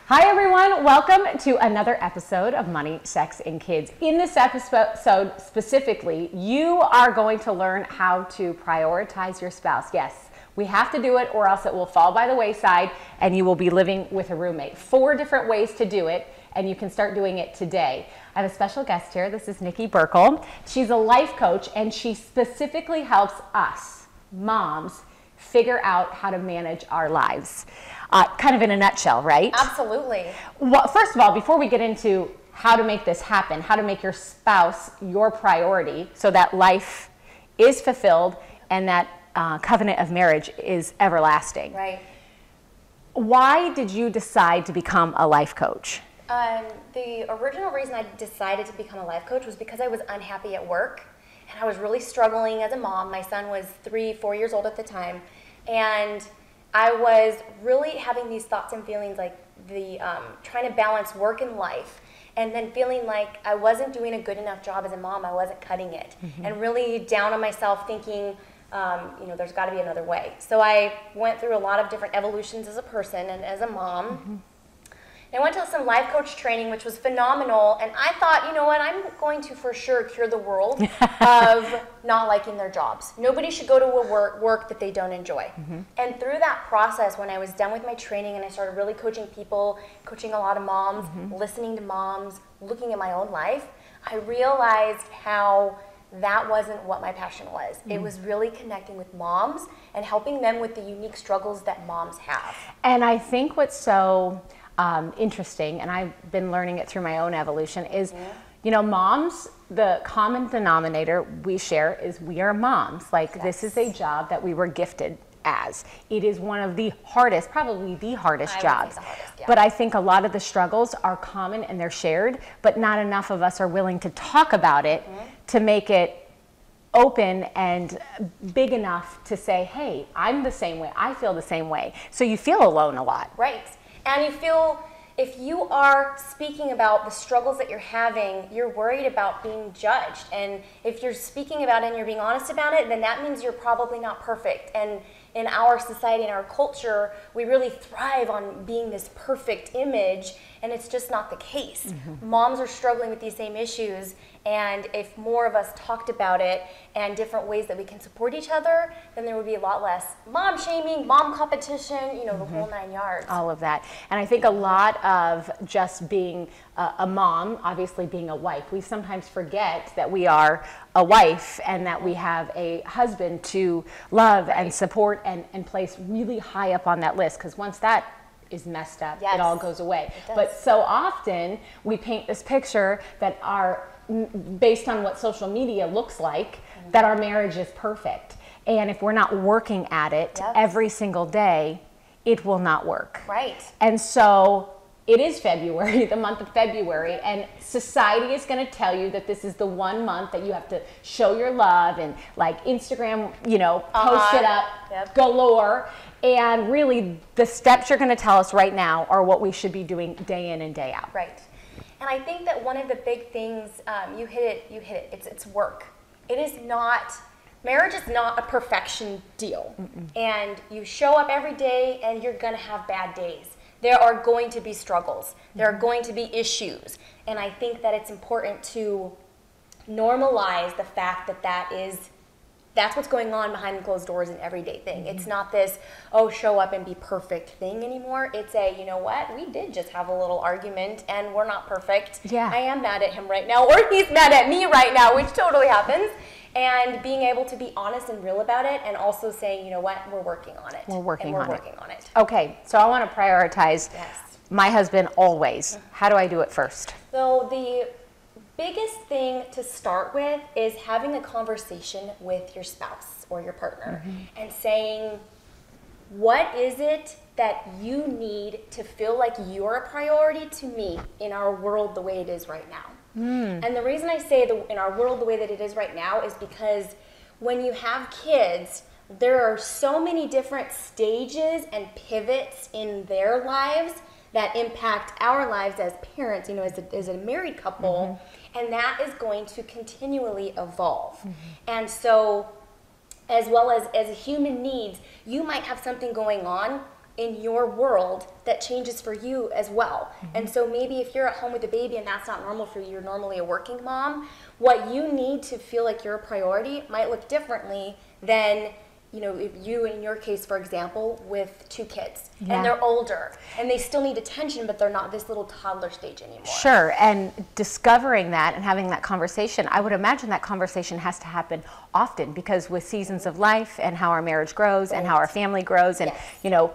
Hi everyone, welcome to another episode of Money, Sex, and Kids. In this episode specifically, you are going to learn how to prioritize your spouse. Yes, we have to do it or else it will fall by the wayside and you will be living with a roommate. 4 different ways to do it, and you can start doing it today. I have a special guest here. This is Nikki Burkle. She's a life coach and she specifically helps us, moms, figure out how to manage our lives. Kind of in a nutshell, right? Absolutely. Well, first of all, before we get into how to make this happen, how to make your spouse your priority so that life is fulfilled and that covenant of marriage is everlasting. Right. Why did you decide to become a life coach? The original reason I decided to become a life coach was because I was unhappy at work and I was really struggling as a mom. My son was 3-4 years old at the time, and I was really having these thoughts and feelings like trying to balance work and life, and then feeling like I wasn't doing a good enough job as a mom. I wasn't cutting it, and really down on myself, thinking, there's got to be another way. So I went through a lot of different evolutions as a person and as a mom. I went to some life coach training, which was phenomenal, and I thought, you know what, I'm going to for sure cure the world of not liking their jobs. Nobody should go to a work that they don't enjoy. And through that process, when I was done with my training and I started really coaching people, coaching a lot of moms, listening to moms, looking at my own life, I realized how that wasn't what my passion was. It was really connecting with moms and helping them with the unique struggles that moms have. And I think what's so interesting, and I've been learning it through my own evolution, is, moms, the common denominator we share is we are moms. Like, this is a job that we were gifted as. It is one of the hardest, probably the hardest jobs. But I think a lot of the struggles are common and they're shared, but not enough of us are willing to talk about it to make it open and big enough to say, hey, I'm the same way, I feel the same way. So you feel alone a lot. Right. And you feel, if you are speaking about the struggles that you're having, you're worried about being judged. And if you're speaking about it and you're being honest about it, then that means you're probably not perfect. And in our society, in our culture, we really thrive on being this perfect image, and it's just not the case. Moms are struggling with these same issues, and if more of us talked about it and different ways that we can support each other, then there would be a lot less mom shaming, mom competition, the whole 9 yards. All of that. And I think a lot of just being a mom, obviously being a wife, we sometimes forget that we are a wife and that we have a husband to love and support and place really high up on that list, because once that is messed up, it all goes away. But so often we paint this picture that based on what social media looks like, that our marriage is perfect. And if we're not working at it every single day, it will not work. Right. And so it is February, the month of February, and society is going to tell you that this is the one month that you have to show your love and like Instagram, post it up galore. And really the steps you're going to tell us right now are what we should be doing day in and day out. Right. And I think that one of the big things, you hit it, it's work. It is not, marriage is not a perfection deal. And you show up every day and you're going to have bad days. There are going to be struggles. There are going to be issues. And I think that it's important to normalize the fact that that's what's going on behind the closed doors, an everyday thing. It's not this, show up and be perfect thing anymore. It's a, you know what, we did just have a little argument and we're not perfect. Yeah. I am mad at him right now, or he's mad at me right now, which totally happens. And being able to be honest and real about it, and also saying, you know what, we're working on it. We're working on it. Okay, so I want to prioritize my husband always. How do I do it first? So the biggest thing to start with is having a conversation with your spouse or your partner and saying, what is it that you need to feel like you're a priority to me in our world the way it is right now? And the reason I say in our world the way that it is right now is because when you have kids, there are so many different stages and pivots in their lives that impact our lives as parents, as a married couple, and that is going to continually evolve. And so, as well as human needs, you might have something going on in your world that changes for you as well. And so maybe if you're at home with a baby and that's not normal for you, you're normally a working mom, what you need to feel like you're a priority might look differently than, you know, if you, in your case, for example, with 2 kids, and they're older, and they still need attention, but they're not this little toddler stage anymore. Sure, and discovering that and having that conversation, I would imagine that conversation has to happen often, because with seasons of life and how our marriage grows and how our family grows, and, you know,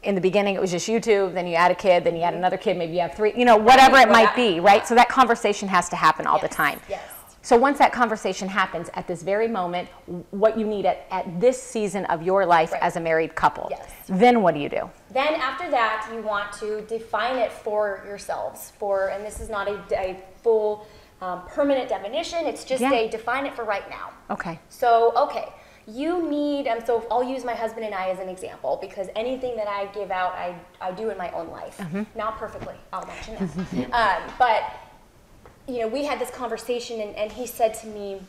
in the beginning it was just you two, then you add a kid, then you add another kid, maybe you have 3, you know, whatever it might be, right? So that conversation has to happen all the time. Yes. So once that conversation happens at this very moment, what you need at this season of your life as a married couple, then what do you do? Then after that, you want to define it for yourselves. And this is not a full permanent definition, it's just a define it for right now. Okay. So, you need, so I'll use my husband and I as an example, because anything that I give out, I do in my own life. Not perfectly, I'll mention that. But, you know, we had this conversation, and he said to me,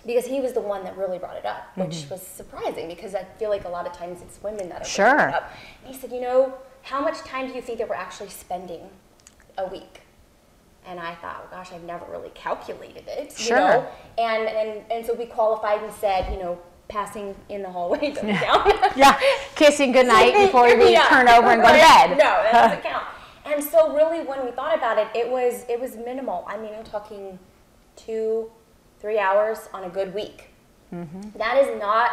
because he was the one that really brought it up, which was surprising, because I feel like a lot of times it's women that are bringing it up. And he said, you know, how much time do you think that we're actually spending a week? And I thought, well, gosh, I've never really calculated it, you know? And so we qualified and said, you know, passing in the hallway doesn't count. Kissing goodnight before we turn over and go to bed. No, that doesn't count. And so really when we thought about it, it was minimal. I mean, I'm talking 2-3 hours on a good week. That is not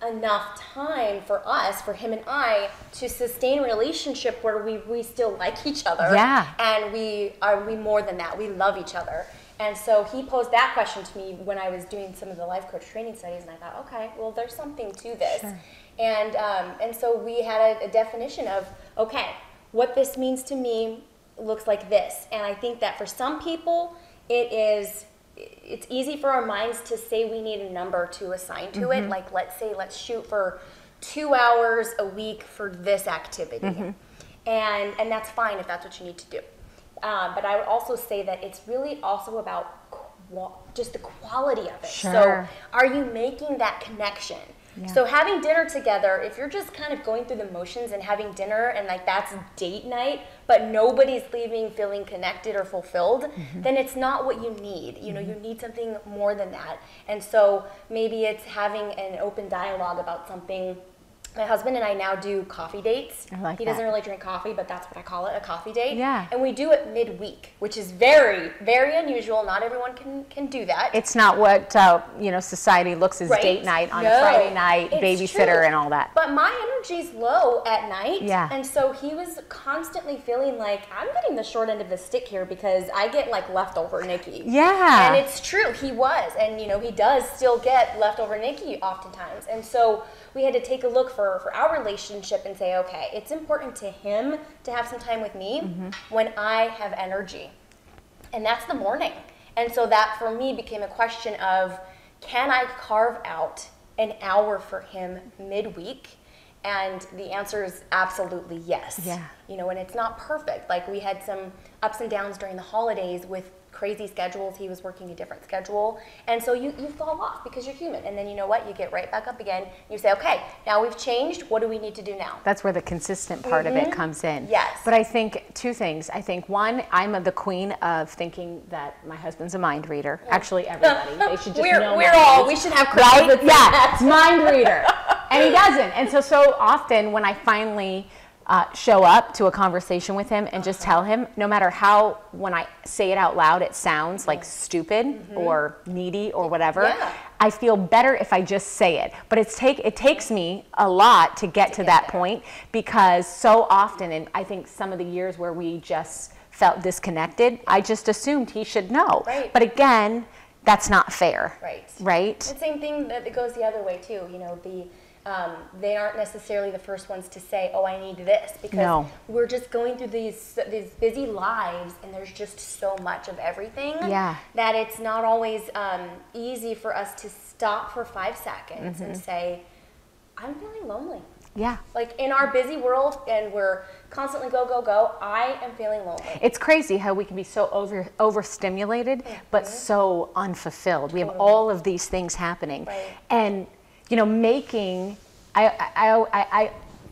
enough time for us, for him and I, to sustain a relationship where we still like each other. And we more than that. We love each other. And so he posed that question to me when I was doing some of the life coach training studies, and I thought, okay, well, there's something to this. And so we had a definition of, okay, what this means to me looks like this. And I think that for some people, it's easy for our minds to say we need a number to assign to it. Like, let's shoot for 2 hours a week for this activity. And that's fine if that's what you need to do. But I would also say that it's really also about just the quality of it. So are you making that connection? So having dinner together, if you're just kind of going through the motions and having dinner and like that's date night, but nobody's leaving feeling connected or fulfilled, then it's not what you need. You know, you need something more than that. And so maybe it's having an open dialogue about something. My husband and I now do coffee dates. He doesn't really drink coffee, but that's what I call it, a coffee date. And we do it midweek, which is very, very unusual. Not everyone can do that. It's not what you know, society looks as date night on a Friday night, babysitter and all that. But my energy's low at night. And so he was constantly feeling like, I'm getting the short end of the stick here because I get like leftover Nikki. And it's true, he was. And you know, he does still get leftover Nikki oftentimes. And so we had to take a look for our relationship and say, okay, it's important to him to have some time with me when I have energy. And that's the morning. And so that for me became a question of, can I carve out an hour for him midweek? And the answer is absolutely yes. You know, and it's not perfect. Like we had some ups and downs during the holidays with crazy schedules. He was working a different schedule. And so you fall off because you're human. And then you know what? You get right back up again. You say, okay, now we've changed. What do we need to do now? That's where the consistent part of it comes in. But I think 2 things. I think one, I'm the queen of thinking that my husband's a mind reader. Actually, everybody. They should just know. We should have Chris. Mind reader. And he doesn't. And so often when I finally show up to a conversation with him and just tell him, no matter how, when I say it out loud, it sounds like stupid or needy or whatever, I feel better if I just say it. But it takes me a lot to get to that point, because so often, and I think some of the years where we just felt disconnected, I just assumed he should know. But again, that's not fair. Right? The same thing that goes the other way too. You know, they aren't necessarily the first ones to say, oh, I need this, because we're just going through these busy lives, and there's just so much of everything that it's not always easy for us to stop for 5 seconds and say, I'm feeling lonely. Like in our busy world, and we're constantly go, go, go, I am feeling lonely. It's crazy how we can be so overstimulated, but so unfulfilled. We have all of these things happening. And you know,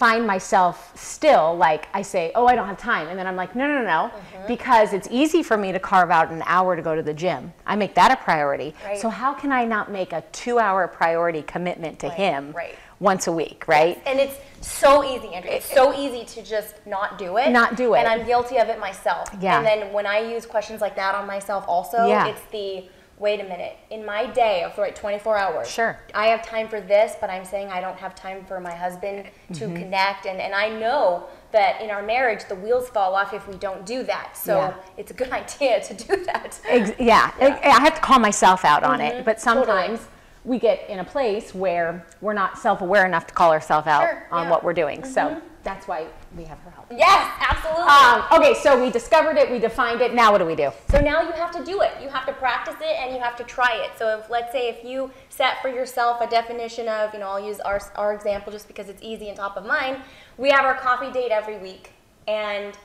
find myself still like I say, oh, I don't have time. And then I'm like, no, because it's easy for me to carve out an hour to go to the gym. I make that a priority. Right. So how can I not make a 2-hour priority commitment to him right. once a week, right? Yes. And it's so easy, Andrea. It's so easy to just not do it. Not do it. And I'm guilty of it myself. Yeah. And then when I use questions like that on myself also, it's the, wait a minute, in my day of 24 hours, sure, I have time for this, but I'm saying I don't have time for my husband to connect. And I know that in our marriage, the wheels fall off if we don't do that. So it's a good idea to do that. I have to call myself out on it, but sometimes we get in a place where we're not self-aware enough to call ourselves out on what we're doing. So that's why we have her help. Yes, absolutely. Okay, so we discovered it, we defined it. Now what do we do? So now you have to do it. You have to practice it and you have to try it. So if, let's say if you set for yourself a definition of, I'll use our example just because it's easy and top of mind. We have our coffee date every week. And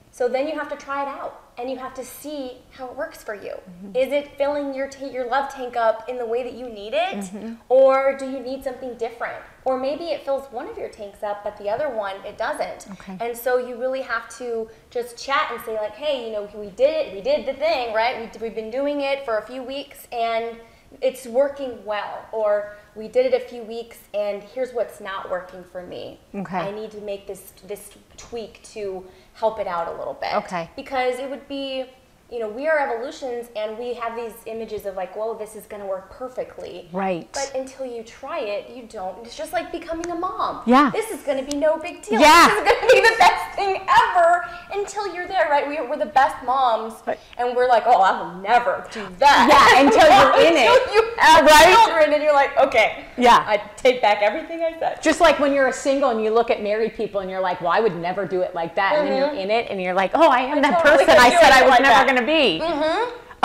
so then you have to try it out and you have to see how it works for you. Is it filling your love tank up in the way that you need it? Or do you need something different? Or maybe it fills one of your tanks up, but the other one, it doesn't. Okay. And so you really have to just chat and say like, hey, we did the thing, right? We've been doing it for a few weeks and it's working well. Or we did it a few weeks and here's what's not working for me. Okay. I need to make this tweak to help it out a little bit. Okay. Because it would be, we are evolutions and we have these images of like, whoa, this is going to work perfectly. Right. But until you try it, you don't. It's just like becoming a mom. Yeah. This is going to be no big deal. Yeah. This is going to be the best thing ever until you're there, right? We're the best moms and we're like, oh, I will never do that. Yeah, until you're in it. Until you have children and you're like, okay. Yeah. I take back everything I said. Just like when you're a single and you look at married people and you're like, well, I would never do it like that. And then you're in it and you're like, oh, I am that totally person I said I was like never that. going to be.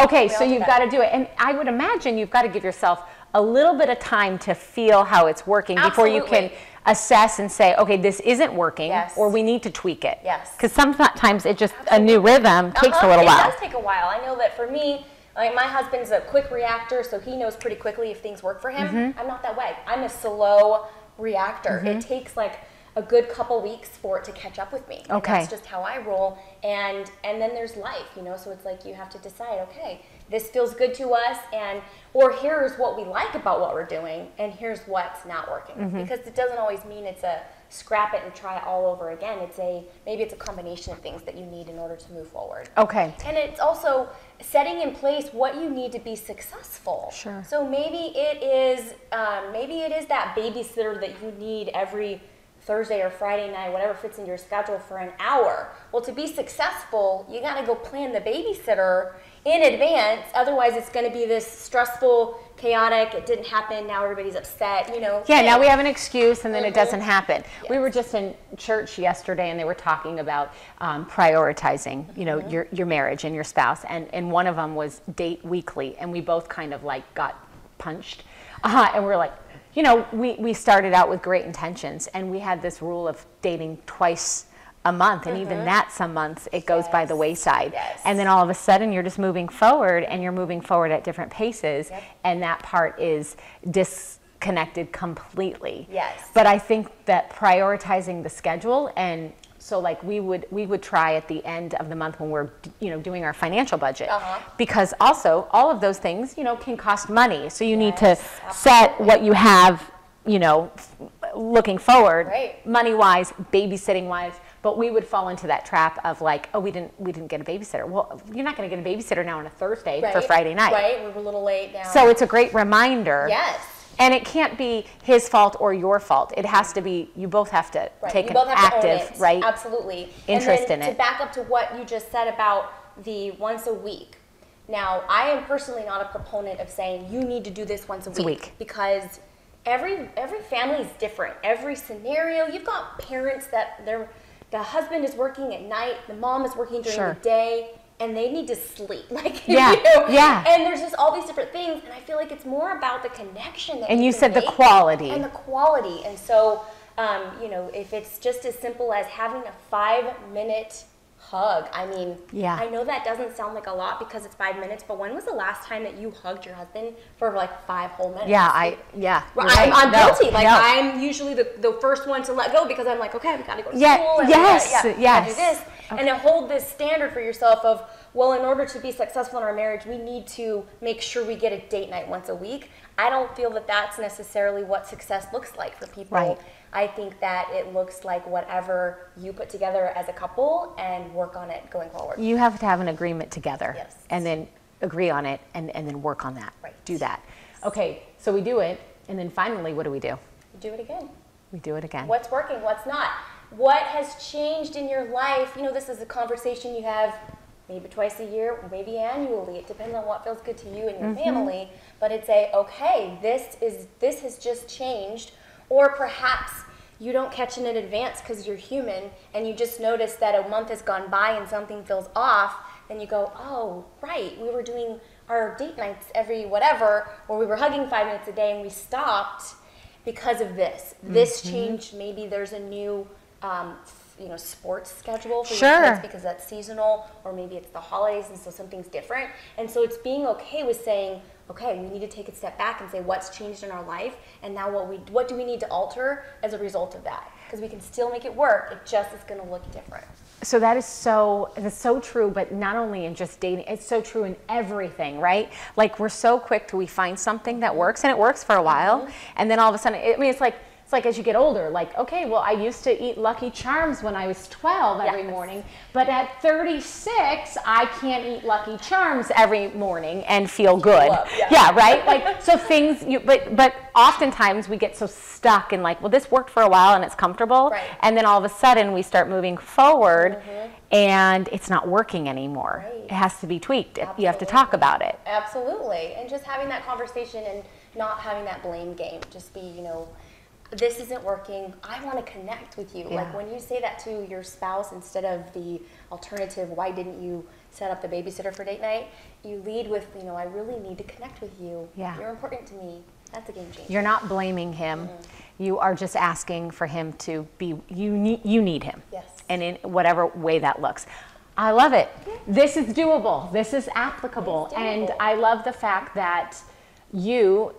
Okay, so you've got to do it. And I would imagine you've got to give yourself a little bit of time to feel how it's working before you can assess and say, okay, this isn't working or we need to tweak it. Yes. Because sometimes it just, a new rhythm takes a little while. It does take a while. I know that for me, like my husband's a quick reactor, so he knows pretty quickly if things work for him. I'm not that way. I'm a slow reactor. It takes like a good couple weeks for it to catch up with me. And that's just how I roll. And then there's life, so it's like you have to decide, okay, this feels good to us, or here's what we like about what we're doing, and here's what's not working. Because it doesn't always mean it's a scrap it and try it all over again. Maybe it's a combination of things that you need in order to move forward. Okay. And it's also setting in place what you need to be successful. Sure. So maybe it is that babysitter that you need every Thursday or Friday night, whatever fits in your schedule, for an hour. Well, to be successful, you got to go plan the babysitter in advance. Otherwise, it's going to be this stressful, chaotic, it didn't happen, now everybody's upset, Yeah, thing. now we have an excuse and then it doesn't happen. Yes. We were just in church yesterday and they were talking about prioritizing, your marriage and your spouse. And one of them was date weekly. And we both kind of like got punched. And we're like, we started out with great intentions and we had this rule of dating twice a month, and even that some months it goes by the wayside. And then all of a sudden you're just moving forward and you're moving forward at different paces, and that part is disconnected completely. But I think that prioritizing the schedule, and so like we would try at the end of the month when we're doing our financial budget, because also all of those things can cost money, so you need to set what you have looking forward, money wise, babysitting wise. But we would fall into that trap of like, oh, we didn't get a babysitter. Well, you're not going to get a babysitter now on a Thursday for Friday night. Right, we were a little late now. So it's a great reminder. Yes. And it can't be his fault or your fault. It has to be, you both have to take an active, absolutely, interest in it. To back up to what you just said about the once a week. Now, I am personally not a proponent of saying you need to do this once a week. Because every family is different. Every scenario, you've got parents that the husband is working at night, the mom is working during the day, and they need to sleep. And there's just all these different things, and I feel like it's more about the connection that you said the quality. And the quality. And so, if it's just as simple as having a 5-minute hug. I mean, Yeah. I know that doesn't sound like a lot because it's 5 minutes, but when was the last time that you hugged your husband for like 5 whole minutes? Yeah, I'm guilty. Like, no. I'm usually the first one to let go because I'm like, okay, we gotta go to Yeah, school. And yes, we gotta yes. do this. Okay. And to hold this standard for yourself of, well, in order to be successful in our marriage, we need to make sure we get a date night once a week. I don't feel that that's necessarily what success looks like for people. Right. I think that it looks like whatever you put together as a couple and work on it going forward. You have to have an agreement together. Yes. And then agree on it and then work on that. Right. Do that. Okay, so we do it, and then finally, what do? You do it again. We do it again. What's working, what's not? What has changed in your life? You know, this is a conversation you have maybe twice a year, or maybe annually. It depends on what feels good to you and your family. But it's okay, this has just changed. Or perhaps you don't catch it in advance because you're human and you just notice that a month has gone by and something feels off. Then you go, oh, right, we were doing our date nights every whatever, or we were hugging 5 minutes a day and we stopped because of this. This changed. Maybe there's a new sports schedule for your kids because that's seasonal, or maybe it's the holidays and so something's different. And so it's being okay with saying, okay, we need to take a step back and say what's changed in our life, and now what do we need to alter as a result of that? Because we can still make it work, it just is going to look different. So that's so true, but not only in just dating, it's so true in everything, right? Like, we're so quick till we find something that works, and it works for a while, and then all of a sudden, it's like as you get older, like, okay, well, I used to eat Lucky Charms when I was 12 every morning, but at 36, I can't eat Lucky Charms every morning and feel good. Yeah, right? Like, so things, but oftentimes we get so stuck in like, well, this worked for a while and it's comfortable, right. And then all of a sudden we start moving forward and it's not working anymore. Right. It has to be tweaked. Absolutely. You have to talk about it. Absolutely. And just having that conversation and not having that blame game. Just be, this isn't working. I want to connect with you. Yeah. Like, when you say that to your spouse instead of the alternative, why didn't you set up the babysitter for date night? You lead with, I really need to connect with you. Yeah. You're important to me. That's a game changer. You're not blaming him. You are just asking for him to be, you need him. Yes. And in whatever way that looks. I love it. This is doable. This is applicable. It's doable. And I love the fact that you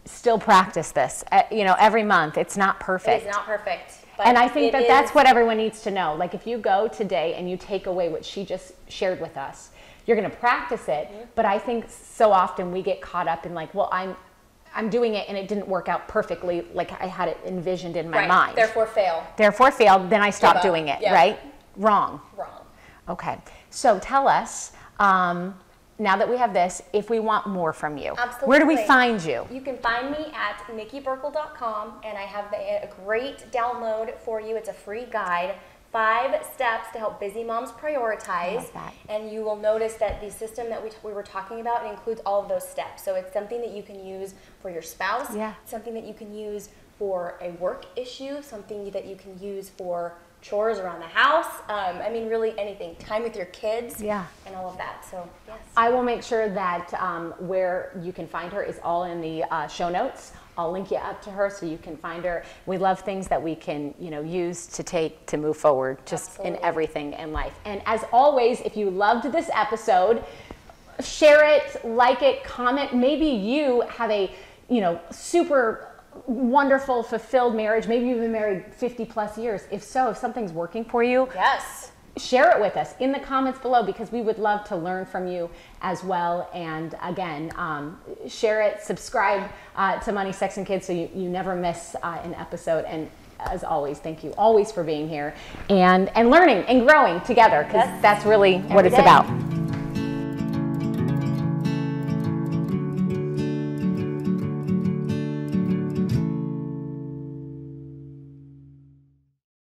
still practice this, every month. It's not perfect. It is not perfect. But And I think it that's is- what everyone needs to know. Like, if you go today and you take away what she just shared with us, you're going to practice it. But I think so often we get caught up in like, well, I'm doing it and it didn't work out perfectly like I had it envisioned in my Right. mind. Therefore fail. Therefore failed, then I stopped up. doing it, Yeah. right? Wrong. Wrong. Okay. So tell us, now that we have this, if we want more from you, where do we Absolutely. find you? You can find me at NikkiBurkle.com, and I have a great download for you. It's a free guide, 5 steps to help busy moms prioritize. love that. And you will notice that the system that we were talking about includes all of those steps. So it's something that you can use for your spouse, Yeah. something that you can use for a work issue, something that you can use for chores around the house. Really anything. Time with your kids. Yeah. And all of that. So, yes. I will make sure that where you can find her is all in the show notes. I'll link you up to her so you can find her. We love things that we can, use to move forward, just Absolutely. in everything in life. And as always, if you loved this episode, share it, like it, comment. Maybe you have a, super wonderful, fulfilled marriage. Maybe you've been married 50 plus years. If so, if something's working for you, Yes. share it with us in the comments below, because we would love to learn from you as well. And again, share it, subscribe to Money, Sex, and Kids so you never miss an episode. And as always, thank you always for being here and learning and growing together, because that's really what it's about.